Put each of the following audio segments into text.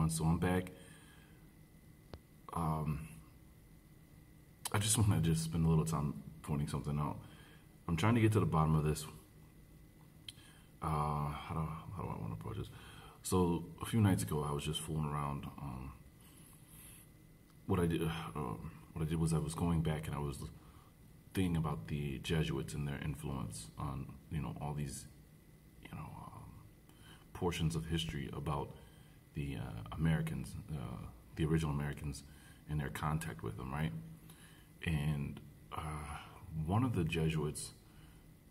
influence. So I'm back. I just want to just spend a little time pointing something out. I'm trying to get to the bottom of this. How do I want to approach this? So a few nights ago, I was just fooling around. What I did was I was going back and I was thinking about the Jesuits and their influence on all these portions of history about the Americans, the original Americans, and their contact with them, right? And one of the Jesuits,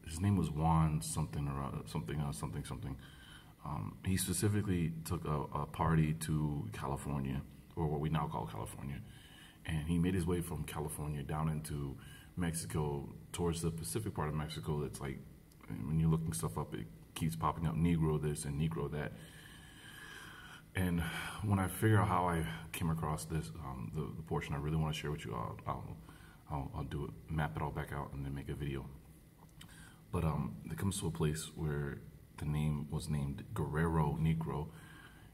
his name was Juan something or something. He specifically took a party to California, or what we now call California, and he made his way from California down into Mexico, towards the Pacific part of Mexico. That's like, when you're looking stuff up, it keeps popping up Negro this and Negro that. And when I figure out how I came across this, the portion I really want to share with you, I'll do it, map it all back out, and then make a video. But it comes to a place where the name was named Guerrero Negro,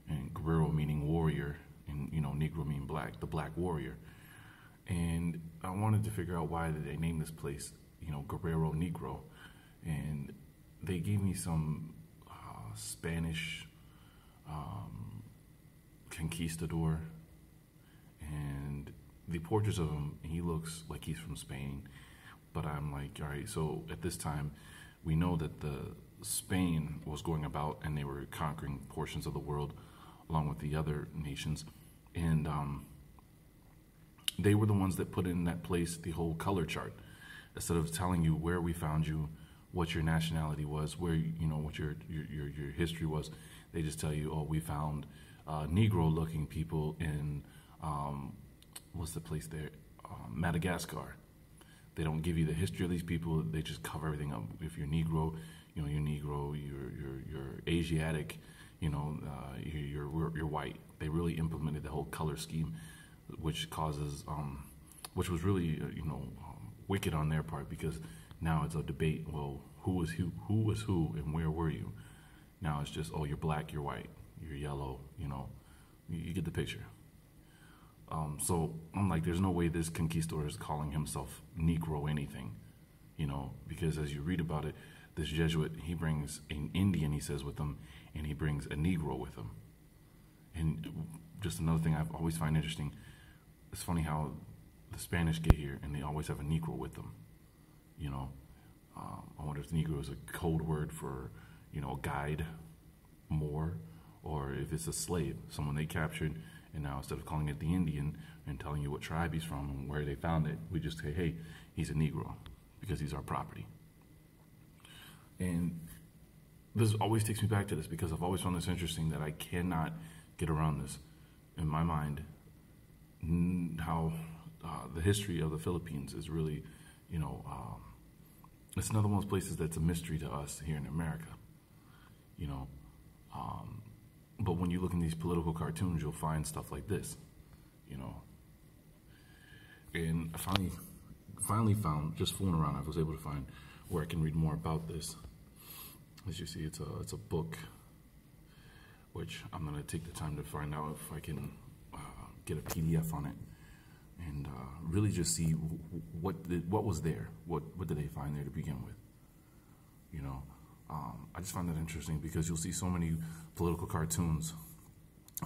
and Guerrero meaning warrior, and Negro meaning black, the black warrior. And I wanted to figure out why did they name this place, Guerrero Negro, and they gave me some Spanish conquistador, and the portraits of him, he looks like he's from Spain. But I'm like, all right, so at this time, we know that the Spain was going about and they were conquering portions of the world along with the other nations. And they were the ones that put in that place the whole color chart. Instead of telling you where we found you, what your nationality was, where, what your history was, they just tell you, oh, we found Negro-looking people in, what's the place there? Madagascar. They don't give you the history of these people. They just cover everything up. If you're Negro, you're Negro. You're Asiatic. You're white. They really implemented the whole color scheme, which causes, which was really wicked on their part, because now it's a debate. Well, who was who, and where were you? Now it's just, oh, you're black, you're white, you're yellow. You get the picture. So I'm like, there's no way this conquistador is calling himself Negro anything, because as you read about it, this Jesuit, he brings an Indian, he says, with him, and he brings a Negro with him. And just another thing I've always find interesting, it's funny how the Spanish get here and they always have a Negro with them. I wonder if the Negro is a code word for, a guide more, or if it's a slave, someone they captured. And now instead of calling it the Indian and telling you what tribe he's from and where they found it, we just say, hey, he's a Negro because he's our property. And this always takes me back to this, because I've always found this interesting, that I cannot get around this in my mind, how the history of the Philippines is really, it's another one of those places that's a mystery to us here in America, but when you look in these political cartoons, you'll find stuff like this, And I finally found, just fooling around, I was able to find where I can read more about this. As you see, it's a book, which I'm gonna take the time to find out if I can get a PDF on it, and really just see what was there, what did they find there to begin with, I just find that interesting, because you'll see so many political cartoons.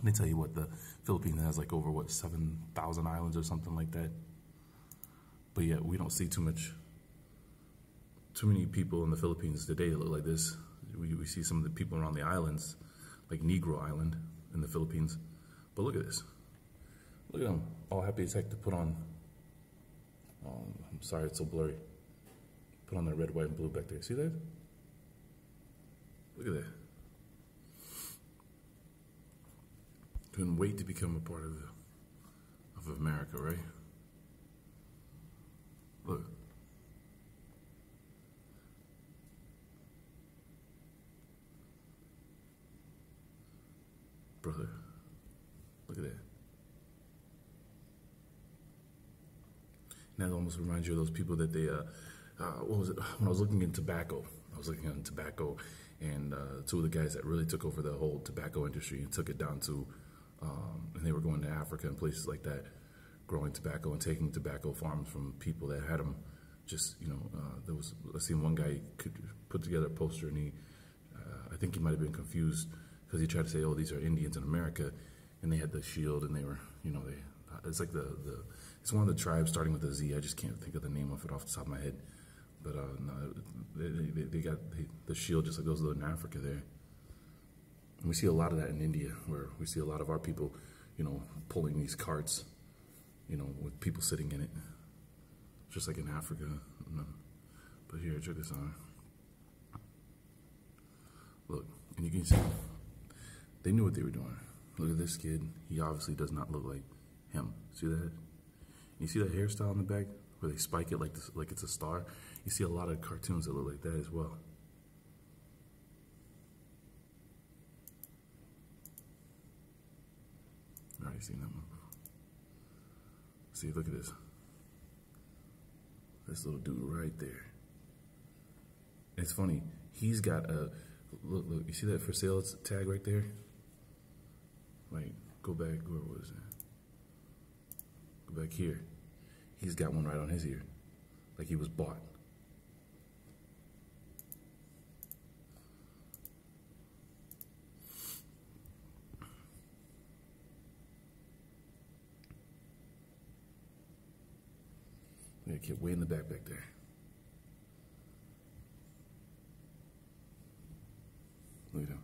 They tell you what the Philippines has, like over 7,000 islands or something like that. But yet we don't see too many people in the Philippines today that look like this. We see some of the people around the islands, like Negro Island in the Philippines. But look at this. Look at them, all happy as heck to put on. I'm sorry, it's so blurry. Put on that red, white, and blue back there. See that? Look at that. Couldn't wait to become a part of America, right? Look. Brother, look at that. And that almost reminds you of those people that they, what was it? When I was looking at tobacco, and two of the guys that really took over the whole tobacco industry and took it down to and they were going to Africa and places like that, growing tobacco and taking tobacco farms from people that had them. Just there was, I seen one guy could put together a poster, and I think he might have been confused because he tried to say, "Oh, these are Indians in America," and they had the shield, and they were, it's like it's one of the tribes starting with a Z. I just can't think of the name of it off the top of my head, but no, they got the shield just like those in Africa there. And we see a lot of that in India, where we see a lot of our people, pulling these carts, with people sitting in it, just like in Africa. But here, check this out. Look, and you can see they knew what they were doing. Look at this kid. He obviously does not look like him. See that? You see that hairstyle in the back where they spike it like this, like it's a star? You see a lot of cartoons that look like that as well. I've already seen that one before. See, look at this. This little dude right there. It's funny. He's got a look. You see that for sale tag right there? Like, go back. Where was it? Go back here. He's got one right on his ear, like he was bought. Yeah, kid way in the back there. Look at him.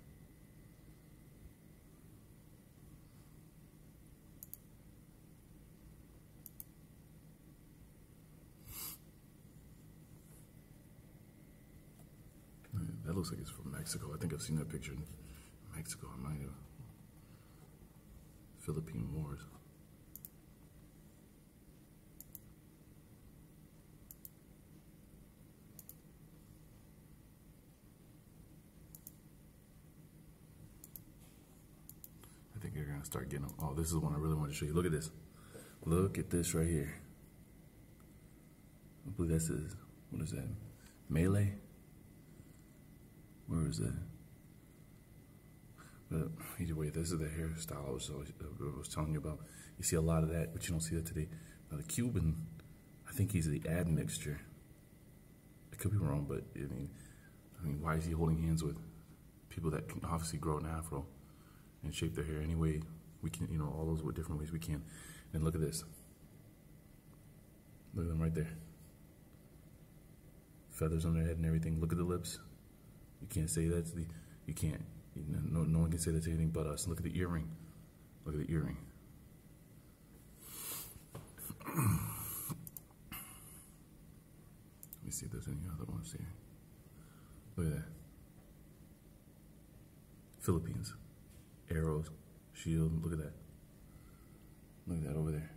That looks like it's from Mexico. I think I've seen that picture in Mexico. I might have. Philippine Wars. I think you're gonna start getting them. Oh, this is the one I really want to show you. Look at this. Look at this right here. I believe this is, what is that? Malay? Where is that? But either way, this is the hairstyle I was telling you about. You see a lot of that, but you don't see that today. Now the Cuban, I think he's the admixture. I could be wrong, but I mean, why is he holding hands with people that can obviously grow an afro and shape their hair any way we can, all those different ways we can. And look at this. Look at them right there. Feathers on their head and everything. Look at the lips. You can't say that's you can't, no one can say that's anything but us. Look at the earring. Look at the earring. Let me see if there's any other ones here. Look at that. Philippines. Arrows. Shield. Look at that. Look at that over there.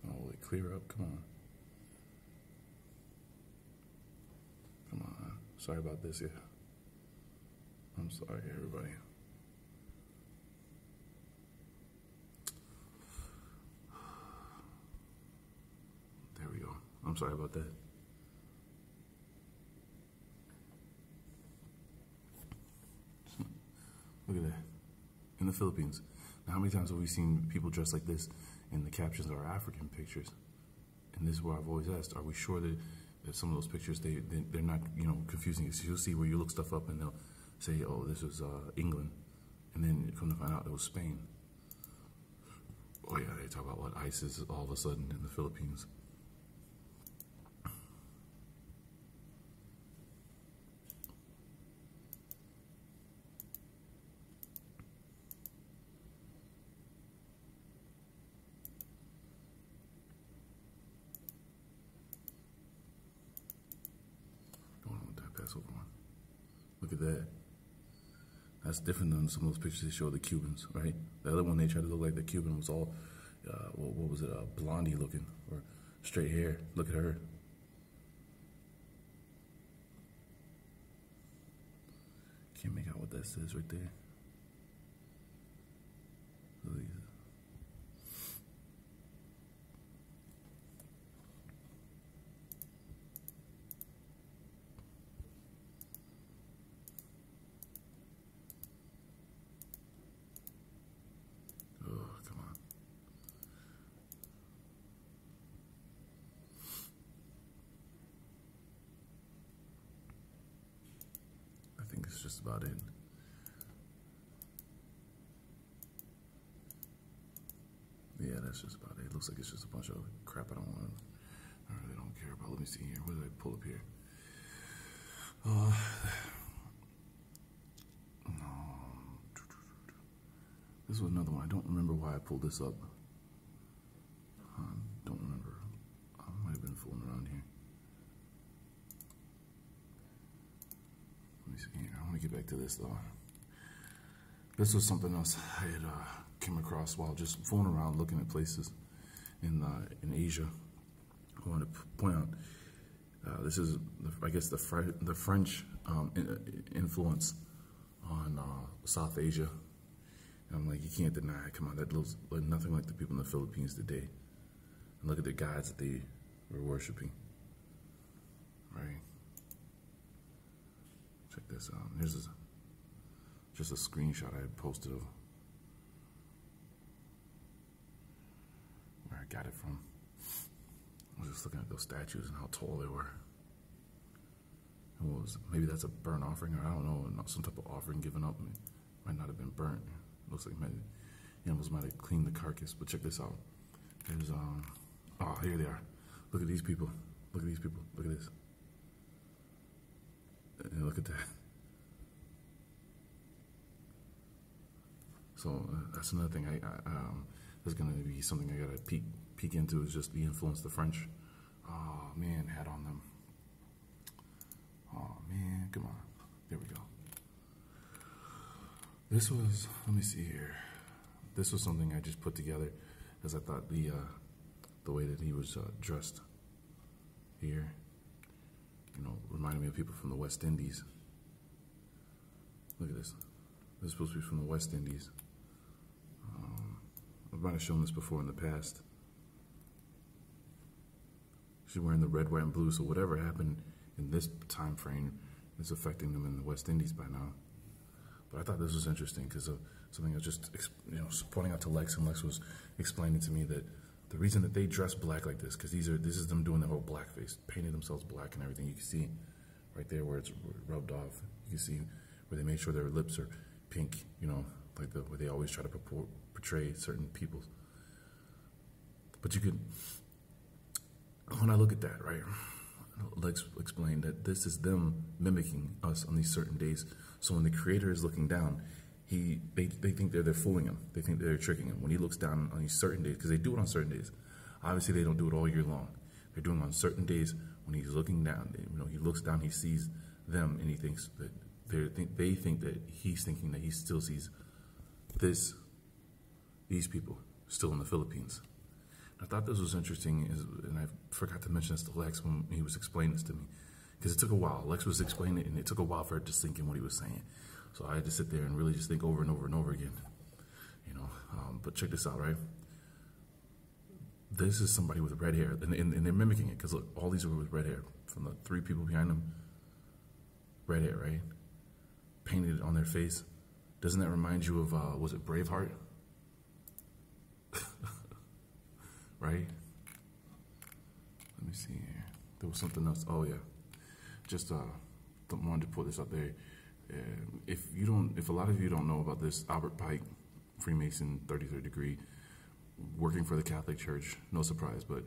Oh, will it clear up? Come on. Come on. Sorry about this, yeah. I'm sorry, everybody. There we go. I'm sorry about that. Look at that. In the Philippines. Now, how many times have we seen people dressed like this and the captions are African pictures? And this is where I've always asked, are we sure that some of those pictures, they're not, confusing you? So you'll see where you look stuff up and they'll say, oh, this was England. And then you come to find out it was Spain. Oh, yeah, they talk about what ISIS all of a sudden in the Philippines. Look at that. That's different than some of those pictures they show of the Cubans, right? The other one they tried to look like the Cuban was all, what was it, blondie looking or straight hair. Look at her. Can't make out what that says right there. it's just about it. Yeah, that's just about it. It looks like it's just a bunch of crap I really don't care about. Let me see here. What did I pull up here? No. This was another one. I don't remember why I pulled this up. Don't remember. I might have been fooling around here. Let me see here. I want to get back to this though. This was something else I had came across while just fooling around looking at places in Asia. I want to point out this is, I guess, the French influence on South Asia. And I'm like, you can't deny it. Come on, that looks like nothing like the people in the Philippines today. And look at the gods that they were worshiping. Right? Check this out. Here's just a screenshot I had posted of where I got it from. I was just looking at those statues and how tall they were. And what was, maybe that's a burnt offering, or I don't know, some type of offering given up. It might not have been burnt. Looks like maybe animals might have cleaned the carcass. But check this out. There's oh, here they are. Look at these people. Look at these people. Look at this. And look at that. So that's another thing. That's gonna be something I gotta peek into, is just the influence the French, oh man, had on them. Oh man, come on. There we go. This was, let me see here. This was something I just put together, as I thought the way that he was dressed here, you know, reminded me of people from the West Indies. Look at this. This is supposed to be from the West Indies. I might have shown this before in the past. She's wearing the red, white, and blue, so whatever happened in this time frame is affecting them in the West Indies by now. But I thought this was interesting because of something I was just, you know, pointing out to Lex, and Lex was explaining to me that the reason that they dress black like this, because this is them doing the whole blackface, painting themselves black and everything. You can see right there where it's rubbed off. You can see where they made sure their lips are pink, you know, like the way they always try to portray certain people. But you could, when I look at that, right, Lex explained that this is them mimicking us on these certain days. So when the creator is looking down, they think they're fooling him. They think they're tricking him. When he looks down on these certain days, because they do it on certain days. Obviously, they don't do it all year long. They're doing it on certain days when he's looking down. You know, he looks down, he sees them, and he thinks that they think that he's thinking that he still sees these people still in the Philippines. I thought this was interesting, and I forgot to mention this to Lex when he was explaining this to me, because it took a while. Lex was explaining it, and it took a while for it to sink in what he was saying. So I had to sit there and really just think over and over and over again, you know. But check this out, right? This is somebody with red hair, and they're mimicking it, because look, all these are with red hair. From the three people behind them, red hair, right? Painted on their face. Doesn't that remind you of, was it Braveheart? Right? Let me see here. There was something else. Oh yeah, just wanted to put this up there. If a lot of you don't know about this, Albert Pike, Freemason, 33rd degree, working for the Catholic Church, no surprise, but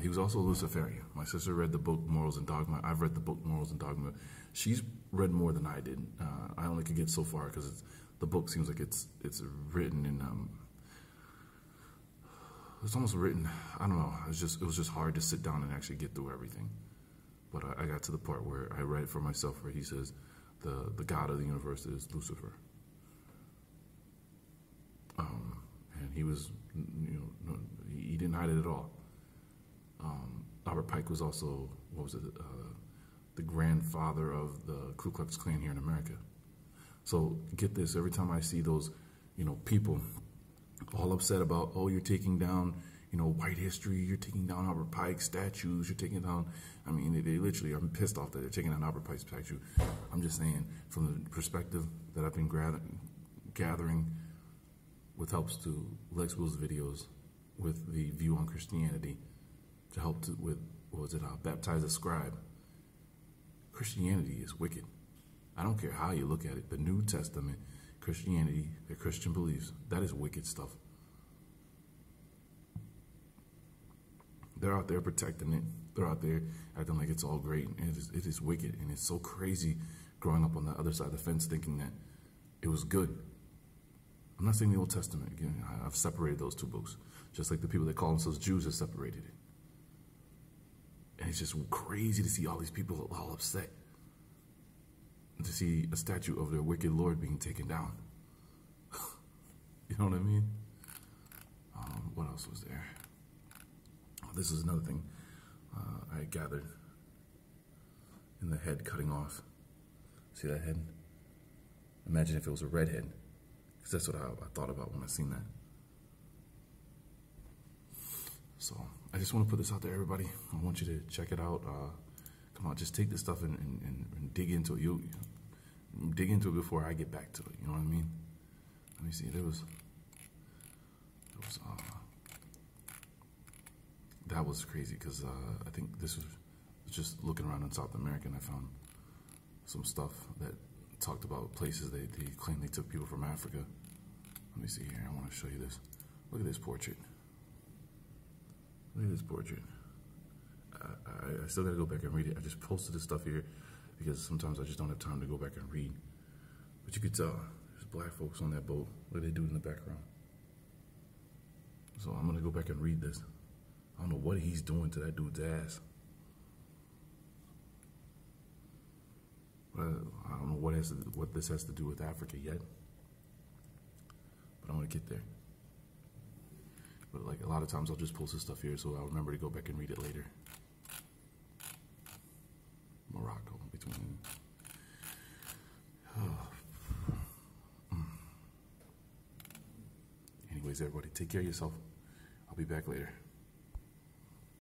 he was also a Luciferian. My sister read the book Morals and Dogma. I've read the book Morals and Dogma. She's read more than I did. I only could get so far because the book seems like it's written in it's almost written, I don't know, it was just hard to sit down and actually get through everything. But I got to the part where I read it for myself, where he says the God of the universe is Lucifer. And he was, you know, he didn't hide it at all. Albert Pike was also, the grandfather of the Ku Klux Klan here in America. So get this, every time I see those, you know, people all upset about, oh, you're taking down, you know, white history, you're taking down Albert Pike statues, you're taking down, I mean, they literally are pissed off that they're taking down Albert Pike's statue. I'm just saying, from the perspective that I've been gathering with helps to Lex Will's videos with the view on Christianity to help with, what was it, Baptize a Scribe. Christianity is wicked. I don't care how you look at it. The New Testament, Christianity, their Christian beliefs, that is wicked stuff. They're out there protecting it. They're out there acting like it's all great. It is wicked, and it's so crazy growing up on the other side of the fence thinking that it was good. I'm not saying the Old Testament. Again, I've separated those two books. Just like the people that call themselves Jews have separated it. And it's just crazy to see all these people all upset. To see a statue of their wicked Lord being taken down. You know what I mean? What else was there? This is another thing I gathered in the head cutting off. See that head? Imagine if it was a red head. Because that's what I thought about when I seen that. So I just want to put this out there, everybody. I want you to check it out. Come on, just take this stuff and dig into it. You dig into it before I get back to it. You know what I mean? Let me see. That was crazy because I think this was just looking around in South America, and I found some stuff that talked about places they claim they took people from Africa. Let me see here. I want to show you this. Look at this portrait. Look at this portrait. I still got to go back and read it. I just posted this stuff here because sometimes I just don't have time to go back and read. But you could tell there's black folks on that boat. What do they do in the background? So I'm going to go back and read this. I don't know what he's doing to that dude's ass. But I don't know what this has to do with Africa yet. But I'm going to get there. But like a lot of times I'll just post this stuff here so I'll remember to go back and read it later. Morocco between. Anyways, everybody, take care of yourself. I'll be back later.